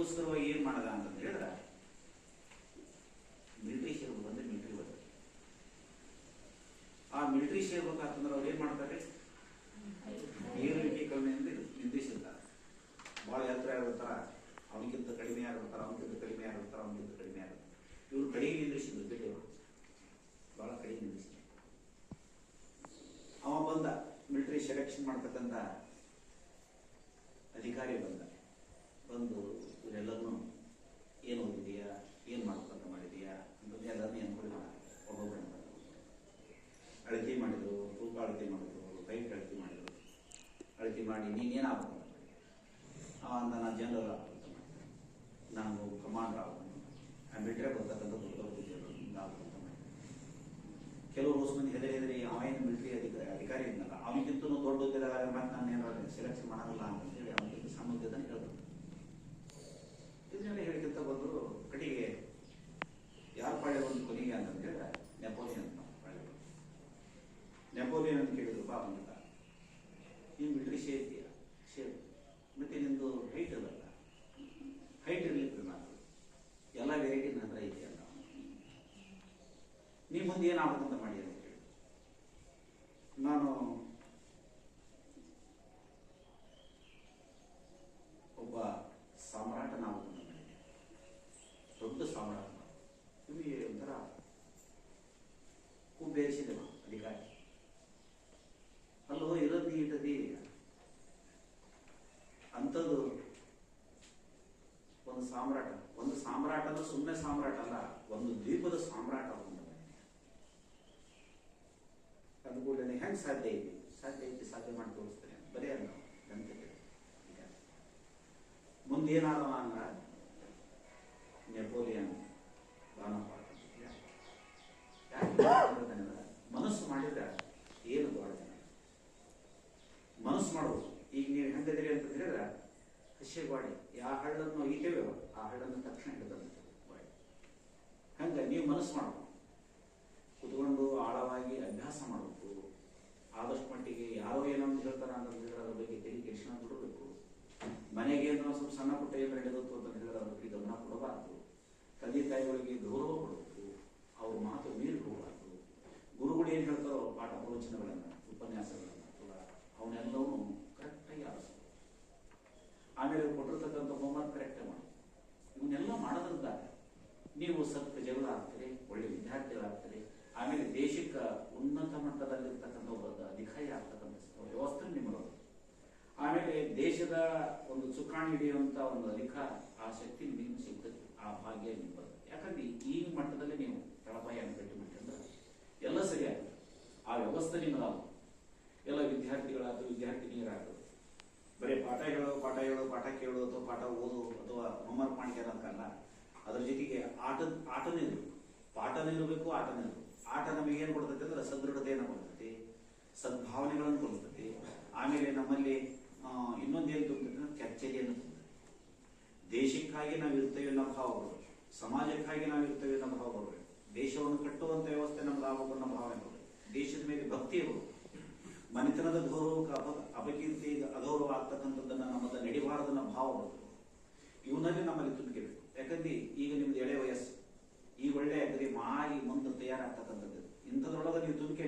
ಅದಕ್ಕೋಸ್ಕರವಾಗಿ ಏನ್ ಮಾಡದ ಅಂತ ಹೇಳಿದ್ರೆ ಮಿಲಿಟರಿ ಸೇರ್ಬೇಕು ಅಂದ್ರೆ ಮಿಲಿಟರಿ ಬರ್ತದೆ. ಆ ಮಿಲಿಟರಿ ಸೇರ್ಬೇಕಂತಂದ್ರೆ ಅವ್ರು ಏನ್ ಮಾಡ್ತಾರೆ, ಏರುವಿಕೆ ಕಡಿಮೆಯಿಂದ ನಿಂದಿಸಿರ್ತಾರೆ. ಬಹಳ ಎತ್ತರ ಆಗಿರ್ತಾರ, ಅವನಿಗಿಂತ ಕಡಿಮೆ ಆಗಿರ್ತಾರ, ಅವನಿಗಿಂತ ಕಡಿಮೆ ಆಗಿರ್ತಾರ, ಅವನಿಗಿಂತ ಕಡಿಮೆ ಆಗಿರ್ತಾರೆ. ಇವ್ರು ಕಡಿಮೆ ನಿಂದಿಸಿದ್ರು, ಬೇಟೆಯವರು ಬಹಳ ಕಡಿಮೆ ನಿಂದಿಸಿದ್ರು. ಅವ ಬಂದ ಮಿಲಿಟರಿ ಸೆಲೆಕ್ಷನ್ ಮಾಡ್ತಕ್ಕಂಥ ಅಧಿಕಾರಿ ಬಂದು ಇವರೆಲ್ಲರನ್ನು ಏನು ಓದಿದೆಯಾ, ಏನು ಮಾಡ್ಬೇಕಂತ ಮಾಡಿದೀಯಾ ಅಂತ ಎಲ್ಲರನ್ನೂ ಎನ್ಕ್ವೈರಿ ಮಾಡಿ ಒಬ್ಬೊಬ್ಬರು ಅಳತೆ ಮಾಡಿದ್ರು, ತೂಕ ಅಳತೆ ಮಾಡಿದ್ರು, ಹೈಟ್ ಅಳತೆ ಮಾಡಿದ್ರು. ಅಳತೆ ಮಾಡಿ ನೀನೇನಾಗಬೇಕು ಅಂತ ನಾನು ಜನರಲ್ ಆಗ್ಬೇಕಂತ ಮಾಡಿದೆ, ನಾನು ಕಮಾಂಡರ್ ಆಗ್ಬೇಕು, ಬಿಟ್ಟರೆ ಬರ್ತಕ್ಕಂಥ ದೊಡ್ಡ ಆಗ್ಬೇಕಂತ ಮಾಡಿದೆ. ಕೆಲವು ಹೊಸ ಮಂದಿ ಹೆದರಿ ಅವೇನು ಮಿಲಿಟರಿ ಅಧಿಕಾರಿ ಇದ್ನಲ್ಲ, ಅವನಿಗಿಂತ ದೊಡ್ಡ ಉದ್ಯೋಗ ಮತ್ತೆ ನಾನು ಏನಾದ್ರು ಸೆಲೆಕ್ಷನ್ ಮಾಡಲ್ಲ ಅಂತೇಳಿ ಅವನಿಗಿಂತ ಸಣ್ಣ ಉದ್ಯೋಗನ ಹೇಳ್ತಾರೆ. ಇದನ್ನೆಲ್ಲ ಹೇಳಿದಂತ ಬಂದರು. ಕಡೆಗೆ ಯಾರು ಪಾಳ್ಯ ಒಂದು ಕೊನೆಗೆ ಅಂತಂದು ಹೇಳಿದ್ರೆ ನೆಪೋಲಿಯನ್ ಅಂತ ಪಾಳ್ಯ. ನೆಪೋಲಿಯನ್ ಅಂತ ಕೇಳಿದ್ರು, ಬಾ ಬಂದ ನೀನು ಮಿಲಿಟರಿ ಸೇರ್ತೀಯ, ಸೇರು, ಮತ್ತೆ ನಿಂದು ಹೈಟ್ ಇರಲ್ಲ, ಹೈಟ್ ಇರಲಿಕ್ಕೆ ನಾನು ಎಲ್ಲ ವೆರೈಟಿ ನನ್ನ ಹತ್ರ ಐತೆ ಅಂತ. ನೀವು ಮುಂದೆ ಏನಾಗಬೇಕಂತ ಮಾಡಿ ಅಂತ ಹೇಳಿ ನಾನು ಒಬ್ಬ ಸಾಮ್ರಾಟನಾಗಬೇಕಂತ ಮಾಡಿದ್ದೆ, ದೊಡ್ಡ ಸಾಮ್ರಾಟ. ನಿಮಗೆ ಒಂಥರ ಬೇರಿಸಿದೆ ಅಧಿಕಾರಿ. ಅಲ್ಲೋ ಇರೋದು ಇಟ್ಟದಿ ಅಂಥದ್ದು ಒಂದು ಸಾಮ್ರಾಟ. ಒಂದು ಸಾಮ್ರಾಟ ಅಂದ್ರೆ ಸುಮ್ಮನೆ ಸಾಮ್ರಾಟ ಅಲ್ಲ, ಒಂದು ದ್ವೀಪದ ಸಾಮ್ರಾಟ. ಅದು ಕೂಡ ಹೆಂಗ್ ಸಾಧ್ಯ ಐತಿ, ಸಾಧ್ಯ ಮಾಡಿ ತೋರಿಸ್ತೇನೆ ಬರೀ ಅಲ್ಲ ಅಂತ. ಮುಂದೆ ಏನಾದವ ಅಂದ್ರ ನೆಪೋಲಿಯನ್ ಬಾನಪಾಟ. ಮನಸ್ಸು ಮಾಡಿದ್ರೆ ಏನು ದೊಡ್ಡ ಜನ ಮನಸ್ಸು ಮಾಡೋದು. ಈಗ ನೀವು ಹೆಂಗದಿರಿ ಅಂತ ಹೇಳಿದ್ರೆ ಹಸಿ ಗಾಡಿ ಯಾವ ಹಳ್ಳನ್ನು ಒಯ್ತೇವೆ ಆ ಹಳ್ಳನ್ನು ತಕ್ಷಣ ಹಿಡಿದಂತೆ ಹಂಗ ನೀವು ಮನಸ್ಸು ಮಾಡಬೇಕು. ಕುತ್ಕೊಂಡು ಆಳವಾಗಿ ಅಭ್ಯಾಸ ಮಾಡಬೇಕು. ಆದಷ್ಟು ಮಟ್ಟಿಗೆ ಯಾರೋ ಏನಂತ ಹೇಳ್ತಾರ ಅಂತ ಹೇಳಿದ್ರೆ ಅದ್ರ ಬಗ್ಗೆ ತೆರಿಗೆ ಕೆಡಿಸ್ಕೊಂಡು ಬಿಡಬೇಕು. ಮನೆಗೆ ಏನೋ ಸ್ವಲ್ಪ ಸಣ್ಣ ಪುಟ್ಟ ಏನು ನಡೆದತ್ತು ಅಂತ ಹೇಳಿದ್ರೆ ಅದ್ರ ಬಗ್ಗೆ ಗಮನ ಕೊಡಬಾರ್ದು. ತಂದೆ ತಾಯಿಗಳಿಗೆ ಗೌರವ ಕೊಡಬೇಕು, ಅವ್ರ ಮಾತು ಮೀರಿ ಹೋಗಬಾರ್ದು. ಗುರುಗಳು ಏನು ಹೇಳ್ತಾರೋ ಪಾಠ ಪ್ರವಚನಗಳನ್ನ, ಉಪನ್ಯಾಸಗಳನ್ನ ಅವನ್ನೆಲ್ಲವೂ ಕರೆಕ್ಟಾಗಿ ಆರಿಸ್ಬೇಕು. ಆಮೇಲೆ ಕೊಟ್ಟಿರ್ತಕ್ಕಂಥ ಹೋಮ್ವರ್ಕ್ ಕರೆಕ್ಟಾಗಿ ಮಾಡಿ. ಇವನ್ನೆಲ್ಲ ಮಾಡೋದ್ರಿಂದ ನೀವು ಸತ್ಯ ಜಗಳ ಆಗ್ತೀರಿ, ಒಳ್ಳೆ ವಿದ್ಯಾರ್ಥಿಗಳಾಗ್ತೀರಿ. ಆಮೇಲೆ ದೇಶಕ್ಕೆ ಉನ್ನತ ಮಟ್ಟದಲ್ಲಿರ್ತಕ್ಕಂಥ ಒಬ್ಬ ಅಧಿಕಾರಿ ಆಗ್ತಕ್ಕಂಥ ವ್ಯವಸ್ಥೆ ನಿಮ್ಮದು. ಆಮೇಲೆ ದೇಶದ ಒಂದು ಚುಕ್ಕಾಣಿ ಹಿಡಿಯುವಂತ ಒಂದು ಅಧಿಕಾರ, ಆ ಶಕ್ತಿ ನಿಮಗೆ ಸಿಗ್ತದೆ, ಆ ಭಾಗ್ಯ ನಿಮ್ಗೆ ಬರ್ತದೆ. ಯಾಕಂದ್ರೆ ಈ ಮಟ್ಟದಲ್ಲಿ ನೀವು ತಳಪಾಯನ್ನು ಭೇಟಿ ಮಾಡಿದ್ರೆ ಎಲ್ಲ ಸರಿಯಾಗುತ್ತೆ. ಆ ವ್ಯವಸ್ಥೆ ನಿಮ್ಮದಾಗ ಎಲ್ಲ ವಿದ್ಯಾರ್ಥಿಗಳಾದ್ರು ವಿದ್ಯಾರ್ಥಿನಿಯರಾದ್ರು ಬರೀ ಪಾಠ ಕೇಳೋದು ಅಥವಾ ಪಾಠ ಓದು ಅಥವಾ ಹೋಮ್ವರ್ಕ್ ಮಾಡಿಕೊಳ್ಳೋದಕ್ಕಲ್ಲ, ಅದ್ರ ಜೊತೆಗೆ ಆಟನೂ ಇರಬೇಕು, ಪಾಠನೂ ಇರಬೇಕು, ಆಟನೂ ಇರಬೇಕು. ಆಟ ನಮಗೆ ಏನ್ ಕೊಡ್ತೈತೆ ಅಂದ್ರೆ ಸದೃಢತೆಯನ್ನು ಕೊಡ್ತೈತಿ, ಸದ್ಭಾವನೆಗಳನ್ನು ಕೊಡ್ತೈತಿ. ಆಮೇಲೆ ನಮ್ಮಲ್ಲಿ ಇನ್ನೊಂದೇನು ತುಂಬತೈತೆ ಅಂದ್ರೆ ಕೆಚ್ಚೆದೆಯನ್ನು ತುಂಬತೈತಿ. ದೇಶಕ್ಕಾಗಿ ನಾವು ಇರ್ತೇವೆ ಅನ್ನೋ ಭಾವಗಳು, ಸಮಾಜಕ್ಕಾಗಿ ನಾವು ಇರ್ತೇವೆ ಅನ್ನೋ ಭಾವಗಳು, ದೇಶವನ್ನು ಕಟ್ಟುವಂತ ವ್ಯವಸ್ಥೆ ನಮ್ಗೆ ಆಗಬೇಕು ಅನ್ನೋ ಭಾವನೆಗಳು, ದೇಶದ ಮೇಲೆ ಭಕ್ತಿ ಇರಬೇಕು. ಮನೆತನದ ಗೌರವಕ್ಕೆ ಅಪಕೀರ್ತಿ ಅಗೌರವ ಆಗ್ತಕ್ಕಂಥದ್ದನ್ನ ನಮ್ಮದ ನಡಿಬಾರದನ್ನ ಭಾವಗಳು ಇವನಲ್ಲಿ ನಮ್ಮಲ್ಲಿ ತುಂಬಿಕೆಬೇಕು. ಯಾಕಂದ್ರೆ ಈಗ ನಿಮ್ದು ಎಳೆ ವಯಸ್ಸು, ಈ ಒಳ್ಳೆ ಅಗದಿ ಮಾರಿ ಮುಂದೆ ತಯಾರಾಗ್ತಕ್ಕಂಥದ್ದು ಇಂಥದ್ರೊಳಗೆ ನೀವು ತುಂಬಿಕೆ